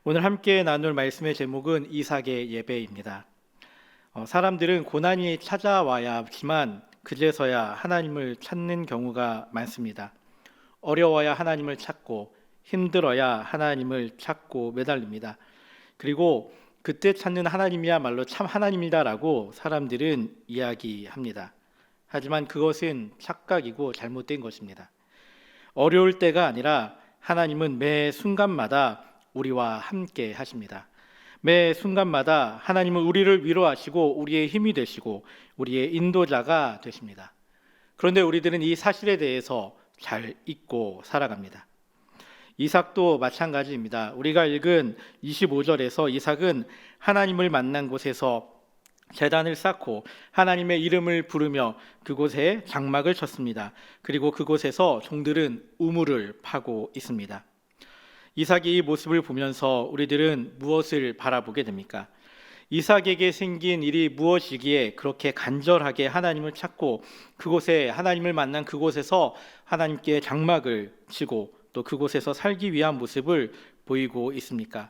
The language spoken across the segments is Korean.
오늘 함께 나눌 말씀의 제목은 이삭의 예배입니다. 사람들은 고난이 찾아와야지만 그제서야 하나님을 찾는 경우가 많습니다. 어려워야 하나님을 찾고 힘들어야 하나님을 찾고 매달립니다. 그리고 그때 찾는 하나님이야말로 참 하나님이다라고 사람들은 이야기합니다. 하지만 그것은 착각이고 잘못된 것입니다. 어려울 때가 아니라 하나님은 매 순간마다 우리와 함께 하십니다. 매 순간마다 하나님은 우리를 위로하시고 우리의 힘이 되시고 우리의 인도자가 되십니다. 그런데 우리들은 이 사실에 대해서 잘 잊고 살아갑니다. 이삭도 마찬가지입니다. 우리가 읽은 25절에서 이삭은 하나님을 만난 곳에서 제단을 쌓고 하나님의 이름을 부르며 그곳에 장막을 쳤습니다. 그리고 그곳에서 종들은 우물을 파고 있습니다. 이삭의 이 모습을 보면서 우리들은 무엇을 바라보게 됩니까? 이삭에게 생긴 일이 무엇이기에 그렇게 간절하게 하나님을 찾고 그곳에 하나님을 만난 그곳에서 하나님께 장막을 치고 또 그곳에서 살기 위한 모습을 보이고 있습니까?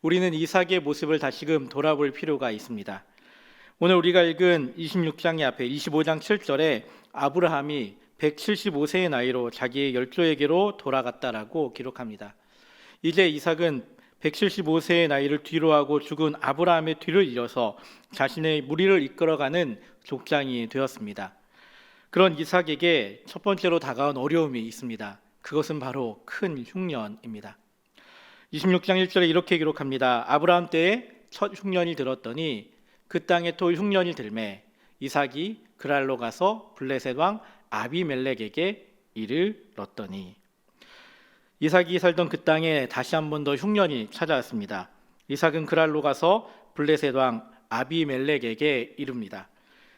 우리는 이삭의 모습을 다시금 돌아볼 필요가 있습니다. 오늘 우리가 읽은 26장의 앞에 25장 7절에 아브라함이 175세의 나이로 자기의 열조에게로 돌아갔다라고 기록합니다. 이제 이삭은 175세의 나이를 뒤로하고 죽은 아브라함의 뒤를 이어서 자신의 무리를 이끌어가는 족장이 되었습니다. 그런 이삭에게 첫 번째로 다가온 어려움이 있습니다. 그것은 바로 큰 흉년입니다. 26장 1절에 이렇게 기록합니다. 아브라함 때에 첫 흉년이 들었더니 그 땅에 또 흉년이 들매 이삭이 그랄로 가서 블레셋 왕 아비멜렉에게 이를 넣었더니 이삭이 살던 그 땅에 다시 한 번 더 흉년이 찾아왔습니다. 이삭은 그랄로 가서 블레셋 왕 아비멜렉에게 이릅니다.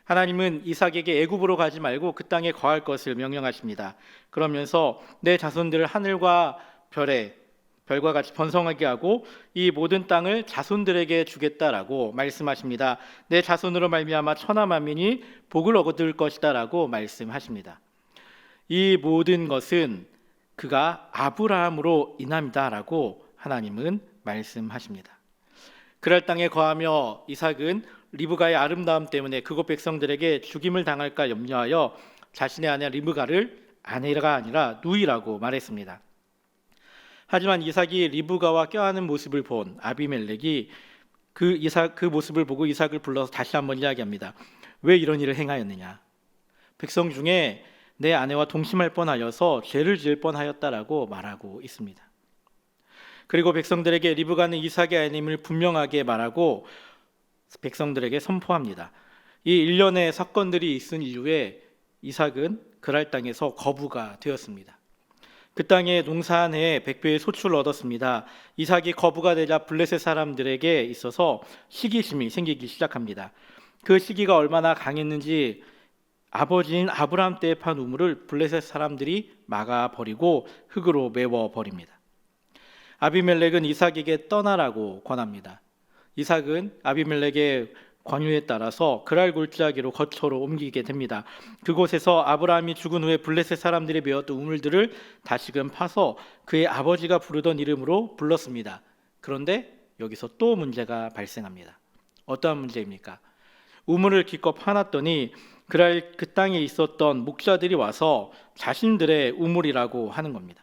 하나님은 이삭에게 애굽으로 가지 말고 그 땅에 거할 것을 명령하십니다. 그러면서 내 자손들을 하늘과 별과 같이 번성하게 하고 이 모든 땅을 자손들에게 주겠다라고 말씀하십니다. 내 자손으로 말미암아 천하 만민이 복을 얻을 것이다라고 말씀하십니다. 이 모든 것은 그가 아브라함으로 인함이다라고 하나님은 말씀하십니다. 그랄 땅에 거하며 이삭은 리브가의 아름다움 때문에 그곳 백성들에게 죽임을 당할까 염려하여 자신의 아내 리브가를 아내가 아니라 누이라고 말했습니다. 하지만 이삭이 리브가와 껴안은 모습을 본 아비멜렉이 그 모습을 보고 이삭을 불러서 다시 한번 이야기합니다. 왜 이런 일을 행하였느냐? 백성 중에 내 아내와 동침할 뻔하여서 죄를 지을 뻔하였다라고 말하고 있습니다. 그리고 백성들에게 리브가는 이삭의 아내임을 분명하게 말하고 백성들에게 선포합니다. 이 일련의 사건들이 있은 이후에 이삭은 그랄 땅에서 거부가 되었습니다. 그 땅에 농사한 해에 100배의 소출을 얻었습니다. 이삭이 거부가 되자 블레셋 사람들에게 있어서 시기심이 생기기 시작합니다. 그 시기가 얼마나 강했는지 아버지인 아브라함 때에 판 우물을 블레셋 사람들이 막아버리고 흙으로 메워버립니다. 아비멜렉은 이삭에게 떠나라고 권합니다. 이삭은 아비멜렉의 권유에 따라서 그랄 골짜기로 거처로 옮기게 됩니다. 그곳에서 아브라함이 죽은 후에 블레셋 사람들이 메웠던 우물들을 다시금 파서 그의 아버지가 부르던 이름으로 불렀습니다. 그런데 여기서 또 문제가 발생합니다. 어떠한 문제입니까? 우물을 기껏 파놨더니 그랄 그 땅에 있었던 목자들이 와서 자신들의 우물이라고 하는 겁니다.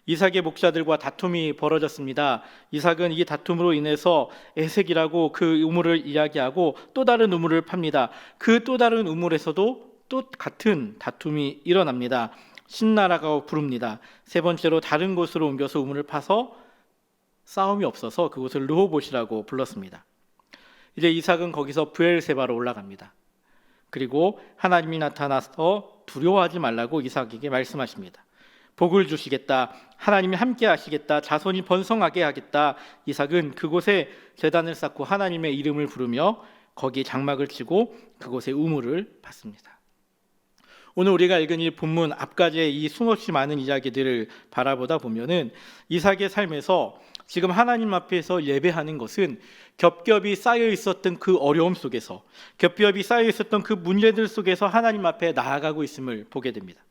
이삭의 목자들과 다툼이 벌어졌습니다. 이삭은 이 다툼으로 인해서 에색이라고 그 우물을 이야기하고 또 다른 우물을 팝니다. 그 또 다른 우물에서도 또 같은 다툼이 일어납니다. 신나라고 부릅니다. 세 번째로 다른 곳으로 옮겨서 우물을 파서 싸움이 없어서 그곳을 르호봇이라고 불렀습니다. 이제 이삭은 거기서 브엘세바로 올라갑니다. 그리고 하나님이 나타나서 두려워하지 말라고 이삭에게 말씀하십니다. 복을 주시겠다. 하나님이 함께 하시겠다. 자손이 번성하게 하겠다. 이삭은 그곳에 제단을 쌓고 하나님의 이름을 부르며 거기에 장막을 치고 그곳에 우물을 팠습니다. 오늘 우리가 읽은 이 본문 앞까지의 이 수없이 많은 이야기들을 바라보다 보면은 이삭의 삶에서 지금 하나님 앞에서 예배하는 것은 겹겹이 쌓여 있었던 그 어려움 속에서, 겹겹이 쌓여 있었던 그 문제들 속에서 하나님 앞에 나아가고 있음을 보게 됩니다.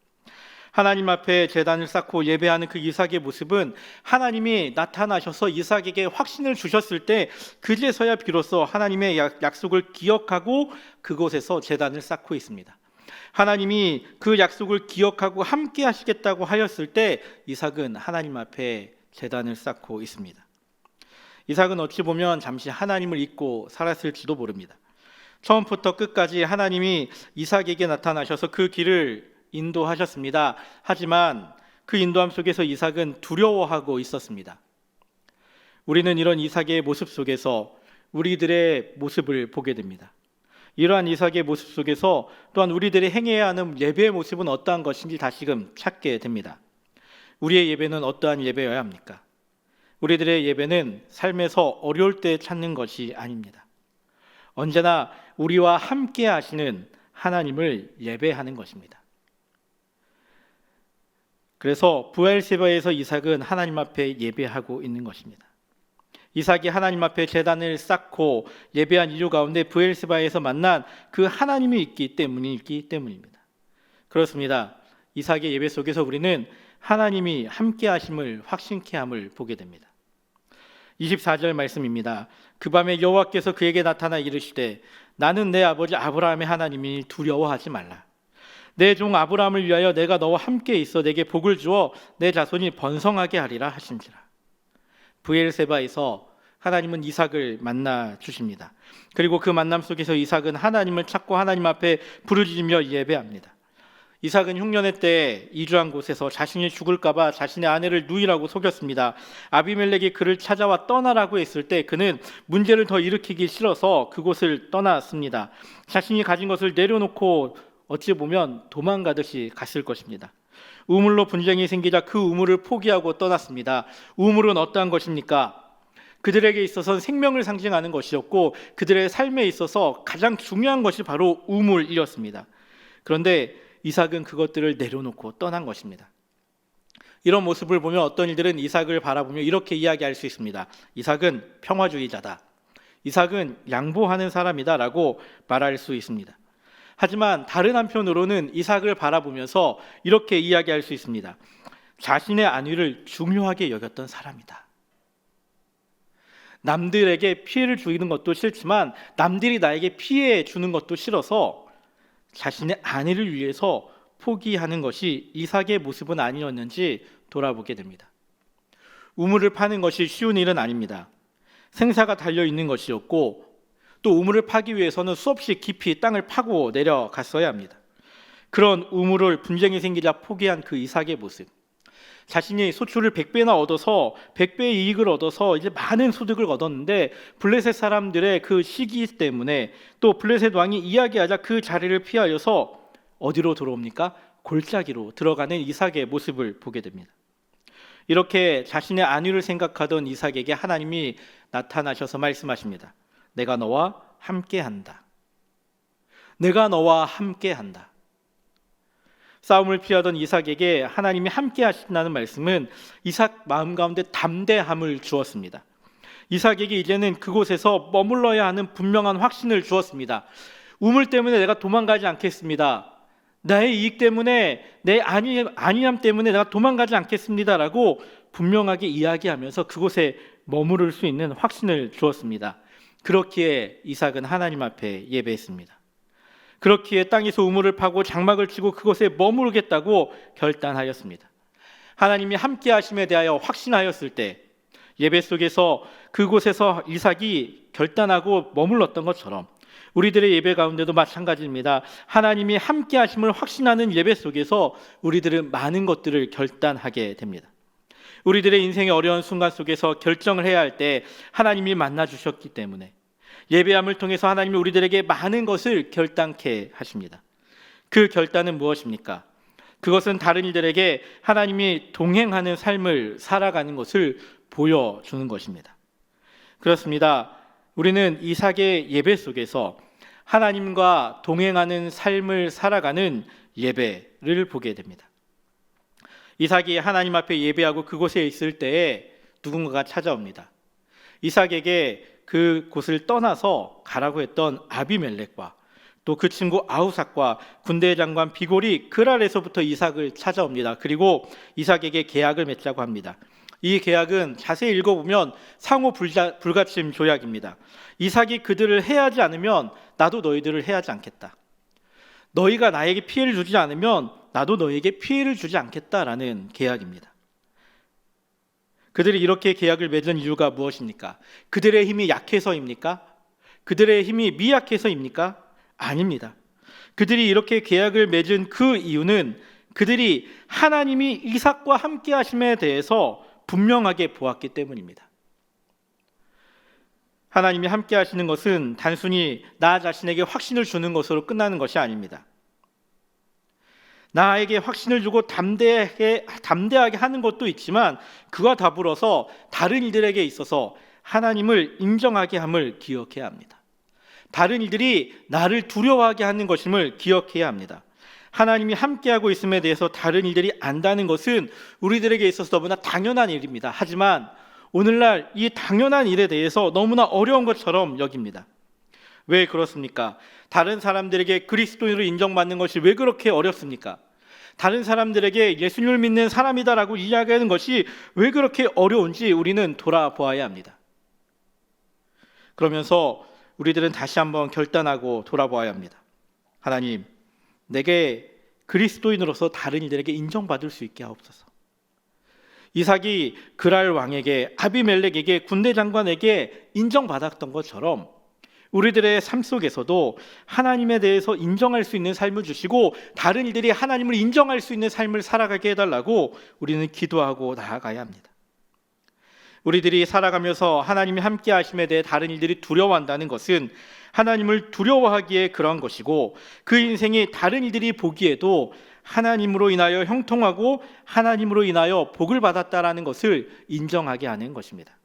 하나님 앞에 제단을 쌓고 예배하는 그 이삭의 모습은 하나님이 나타나셔서 이삭에게 확신을 주셨을 때 그제서야 비로소 하나님의 약속을 기억하고 그곳에서 제단을 쌓고 있습니다. 하나님이 그 약속을 기억하고 함께 하시겠다고 하였을 때 이삭은 하나님 앞에 제단을 쌓고 있습니다. 이삭은 어찌 보면 잠시 하나님을 잊고 살았을지도 모릅니다. 처음부터 끝까지 하나님이 이삭에게 나타나셔서 그 길을 인도하셨습니다. 하지만 그 인도함 속에서 이삭은 두려워하고 있었습니다. 우리는 이런 이삭의 모습 속에서 우리들의 모습을 보게 됩니다. 이러한 이삭의 모습 속에서 또한 우리들이 행해야 하는 예배의 모습은 어떠한 것인지 다시금 찾게 됩니다. 우리의 예배는 어떠한 예배여야 합니까? 우리들의 예배는 삶에서 어려울 때 찾는 것이 아닙니다. 언제나 우리와 함께 하시는 하나님을 예배하는 것입니다. 그래서 브엘세바에서 이삭은 하나님 앞에 예배하고 있는 것입니다. 이삭이 하나님 앞에 제단을 쌓고 예배한 이유 가운데 브엘세바에서 만난 그 하나님이 있기 때문입니다. 그렇습니다. 이삭의 예배 속에서 우리는 하나님이 함께 하심을 확신케 함을 보게 됩니다. 24절 말씀입니다. 그 밤에 여호와께서 그에게 나타나 이르시되 나는 내 아버지 아브라함의 하나님이니 두려워하지 말라. 내 종 아브라함을 위하여 내가 너와 함께 있어 내게 복을 주어 내 자손이 번성하게 하리라 하신지라. 브엘세바에서 하나님은 이삭을 만나 주십니다. 그리고 그 만남 속에서 이삭은 하나님을 찾고 하나님 앞에 부르짖으며 예배합니다. 이삭은 흉년의 때에 이주한 곳에서 자신이 죽을까 봐 자신의 아내를 누이라고 속였습니다. 아비멜렉이 그를 찾아와 떠나라고 했을 때 그는 문제를 더 일으키기 싫어서 그곳을 떠났습니다. 자신이 가진 것을 내려놓고 어찌 보면 도망가듯이 갔을 것입니다. 우물로 분쟁이 생기자 그 우물을 포기하고 떠났습니다. 우물은 어떠한 것입니까? 그들에게 있어서는 생명을 상징하는 것이었고 그들의 삶에 있어서 가장 중요한 것이 바로 우물이었습니다. 그런데 이삭은 그것들을 내려놓고 떠난 것입니다. 이런 모습을 보면 어떤 이들은 이삭을 바라보며 이렇게 이야기할 수 있습니다. 이삭은 평화주의자다. 이삭은 양보하는 사람이다 라고 말할 수 있습니다. 하지만 다른 한편으로는 이삭을 바라보면서 이렇게 이야기할 수 있습니다. 자신의 안위를 중요하게 여겼던 사람이다. 남들에게 피해를 주는 것도 싫지만 남들이 나에게 피해 주는 것도 싫어서 자신의 안위를 위해서 포기하는 것이 이삭의 모습은 아니었는지 돌아보게 됩니다. 우물을 파는 것이 쉬운 일은 아닙니다. 생사가 달려있는 것이었고 또 우물을 파기 위해서는 수없이 깊이 땅을 파고 내려갔어야 합니다. 그런 우물을 분쟁이 생기자 포기한 그 이삭의 모습, 자신이 소출을 100배나 얻어서 100배의 이익을 얻어서 이제 많은 소득을 얻었는데 블레셋 사람들의 그 시기 때문에 또 블레셋 왕이 이야기하자 그 자리를 피하여서 어디로 들어옵니까? 골짜기로 들어가는 이삭의 모습을 보게 됩니다. 이렇게 자신의 안위를 생각하던 이삭에게 하나님이 나타나셔서 말씀하십니다. 내가 너와 함께한다. 내가 너와 함께한다. 싸움을 피하던 이삭에게 하나님이 함께 하신다는 말씀은 이삭 마음 가운데 담대함을 주었습니다. 이삭에게 이제는 그곳에서 머물러야 하는 분명한 확신을 주었습니다. 우물 때문에 내가 도망가지 않겠습니다. 나의 이익 때문에 내 안위함 때문에 내가 도망가지 않겠습니다라고 분명하게 이야기하면서 그곳에 머무를 수 있는 확신을 주었습니다. 그렇기에 이삭은 하나님 앞에 예배했습니다. 그렇기에 땅에서 우물을 파고 장막을 치고 그곳에 머무르겠다고 결단하였습니다. 하나님이 함께 하심에 대하여 확신하였을 때 예배 속에서 그곳에서 이삭이 결단하고 머물렀던 것처럼 우리들의 예배 가운데도 마찬가지입니다. 하나님이 함께 하심을 확신하는 예배 속에서 우리들은 많은 것들을 결단하게 됩니다. 우리들의 인생의 어려운 순간 속에서 결정을 해야 할 때 하나님이 만나 주셨기 때문에 예배함을 통해서 하나님이 우리들에게 많은 것을 결단케 하십니다. 그 결단은 무엇입니까? 그것은 다른 이들에게 하나님이 동행하는 삶을 살아가는 것을 보여주는 것입니다. 그렇습니다. 우리는 이삭의 예배 속에서 하나님과 동행하는 삶을 살아가는 예배를 보게 됩니다. 이삭이 하나님 앞에 예배하고 그곳에 있을 때에 누군가가 찾아옵니다. 이삭에게 그곳을 떠나서 가라고 했던 아비멜렉과 또 그 친구 아우삭과 군대 장관 비골이 그랄에서부터 이삭을 찾아옵니다. 그리고 이삭에게 계약을 맺자고 합니다. 이 계약은 자세히 읽어보면 상호 불가침 조약입니다. 이삭이 그들을 해하지 않으면 나도 너희들을 해하지 않겠다. 너희가 나에게 피해를 주지 않으면 나도 너희에게 피해를 주지 않겠다라는 계약입니다. 그들이 이렇게 계약을 맺은 이유가 무엇입니까? 그들의 힘이 약해서입니까? 그들의 힘이 미약해서입니까? 아닙니다. 그들이 이렇게 계약을 맺은 그 이유는 그들이 하나님이 이삭과 함께 하심에 대해서 분명하게 보았기 때문입니다. 하나님이 함께 하시는 것은 단순히 나 자신에게 확신을 주는 것으로 끝나는 것이 아닙니다. 나에게 확신을 주고 담대하게 하는 것도 있지만 그와 더불어서 다른 이들에게 있어서 하나님을 인정하게 함을 기억해야 합니다. 다른 이들이 나를 두려워하게 하는 것임을 기억해야 합니다. 하나님이 함께하고 있음에 대해서 다른 이들이 안다는 것은 우리들에게 있어서 너무나 당연한 일입니다. 하지만 오늘날 이 당연한 일에 대해서 너무나 어려운 것처럼 여깁니다. 왜 그렇습니까? 다른 사람들에게 그리스도인으로 인정받는 것이 왜 그렇게 어렵습니까? 다른 사람들에게 예수님을 믿는 사람이다라고 이야기하는 것이 왜 그렇게 어려운지 우리는 돌아보아야 합니다. 그러면서 우리들은 다시 한번 결단하고 돌아보아야 합니다. 하나님, 내게 그리스도인으로서 다른 이들에게 인정받을 수 있게 하옵소서. 이삭이 그랄 왕에게, 아비멜렉에게, 군대 장관에게 인정받았던 것처럼 우리들의 삶 속에서도 하나님에 대해서 인정할 수 있는 삶을 주시고 다른 이들이 하나님을 인정할 수 있는 삶을 살아가게 해달라고 우리는 기도하고 나아가야 합니다. 우리들이 살아가면서 하나님이 함께 하심에 대해 다른 이들이 두려워한다는 것은 하나님을 두려워하기에 그러한 것이고 그 인생이 다른 이들이 보기에도 하나님으로 인하여 형통하고 하나님으로 인하여 복을 받았다라는 것을 인정하게 하는 것입니다.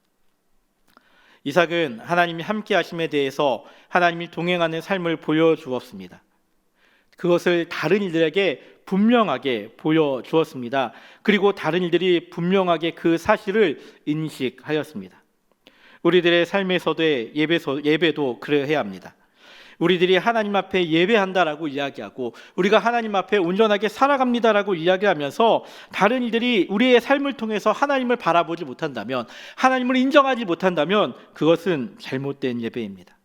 이삭은 하나님이 함께 하심에 대해서 하나님이 동행하는 삶을 보여주었습니다. 그것을 다른 이들에게 분명하게 보여주었습니다. 그리고 다른 이들이 분명하게 그 사실을 인식하였습니다. 우리들의 삶에서도의 예배도 그래야 합니다. 우리들이 하나님 앞에 예배한다라고 이야기하고 우리가 하나님 앞에 온전하게 살아갑니다라고 이야기하면서 다른 이들이 우리의 삶을 통해서 하나님을 바라보지 못한다면, 하나님을 인정하지 못한다면 그것은 잘못된 예배입니다.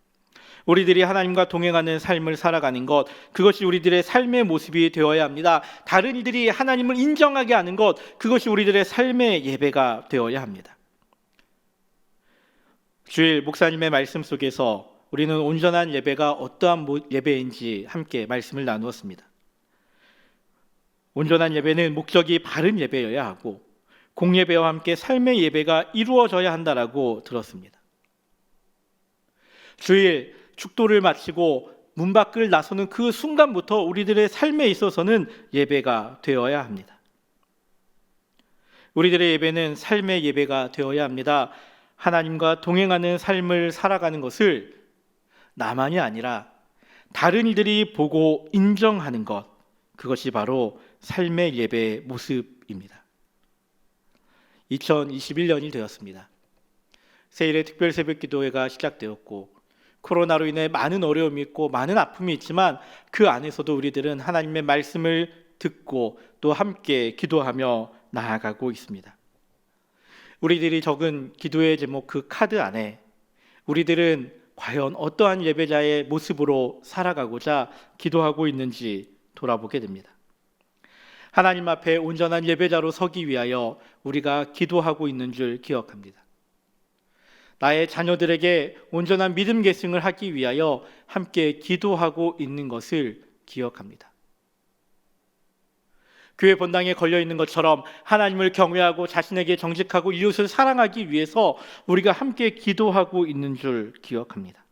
우리들이 하나님과 동행하는 삶을 살아가는 것, 그것이 우리들의 삶의 모습이 되어야 합니다. 다른 이들이 하나님을 인정하게 하는 것, 그것이 우리들의 삶의 예배가 되어야 합니다. 주일 목사님의 말씀 속에서 우리는 온전한 예배가 어떠한 예배인지 함께 말씀을 나누었습니다. 온전한 예배는 목적이 바른 예배여야 하고 공예배와 함께 삶의 예배가 이루어져야 한다라고 들었습니다. 주일 축도를 마치고 문 밖을 나서는 그 순간부터 우리들의 삶에 있어서는 예배가 되어야 합니다. 우리들의 예배는 삶의 예배가 되어야 합니다. 하나님과 동행하는 삶을 살아가는 것을 나만이 아니라 다른 이들이 보고 인정하는 것, 그것이 바로 삶의 예배의 모습입니다. 2021년이 되었습니다. 세일의 특별 새벽 기도회가 시작되었고 코로나로 인해 많은 어려움이 있고 많은 아픔이 있지만 그 안에서도 우리들은 하나님의 말씀을 듣고 또 함께 기도하며 나아가고 있습니다. 우리들이 적은 기도의 제목 그 카드 안에 우리들은 과연 어떠한 예배자의 모습으로 살아가고자 기도하고 있는지 돌아보게 됩니다. 하나님 앞에 온전한 예배자로 서기 위하여 우리가 기도하고 있는 줄 기억합니다. 나의 자녀들에게 온전한 믿음 계승을 하기 위하여 함께 기도하고 있는 것을 기억합니다. 교회 본당에 걸려 있는 것처럼 하나님을 경외하고 자신에게 정직하고 이웃을 사랑하기 위해서 우리가 함께 기도하고 있는 줄 기억합니다.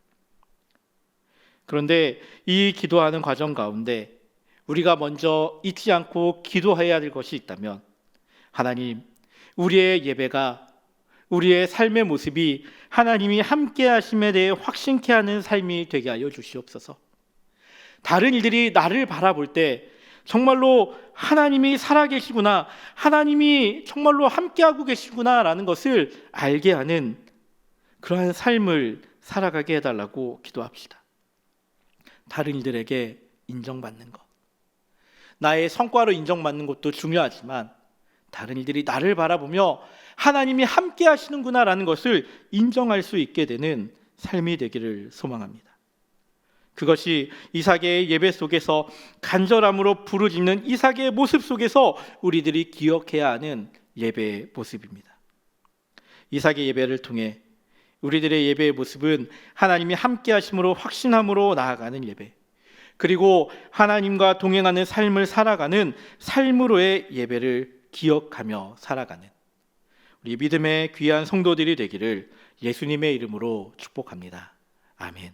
그런데 이 기도하는 과정 가운데 우리가 먼저 잊지 않고 기도해야 될 것이 있다면, 하나님, 우리의 예배가, 우리의 삶의 모습이 하나님이 함께 하심에 대해 확신케 하는 삶이 되게 하여 주시옵소서. 다른 이들이 나를 바라볼 때 정말로 하나님이 살아계시구나, 하나님이 정말로 함께하고 계시구나라는 것을 알게 하는 그러한 삶을 살아가게 해달라고 기도합시다. 다른 이들에게 인정받는 것. 나의 성과로 인정받는 것도 중요하지만 다른 이들이 나를 바라보며 하나님이 함께 하시는구나라는 것을 인정할 수 있게 되는 삶이 되기를 소망합니다. 그것이 이삭의 예배 속에서 간절함으로 부르짖는 이삭의 모습 속에서 우리들이 기억해야 하는 예배의 모습입니다. 이삭의 예배를 통해 우리들의 예배의 모습은 하나님이 함께 하심으로 확신함으로 나아가는 예배, 그리고 하나님과 동행하는 삶을 살아가는 삶으로의 예배를 기억하며 살아가는 우리 믿음의 귀한 성도들이 되기를 예수님의 이름으로 축복합니다. 아멘.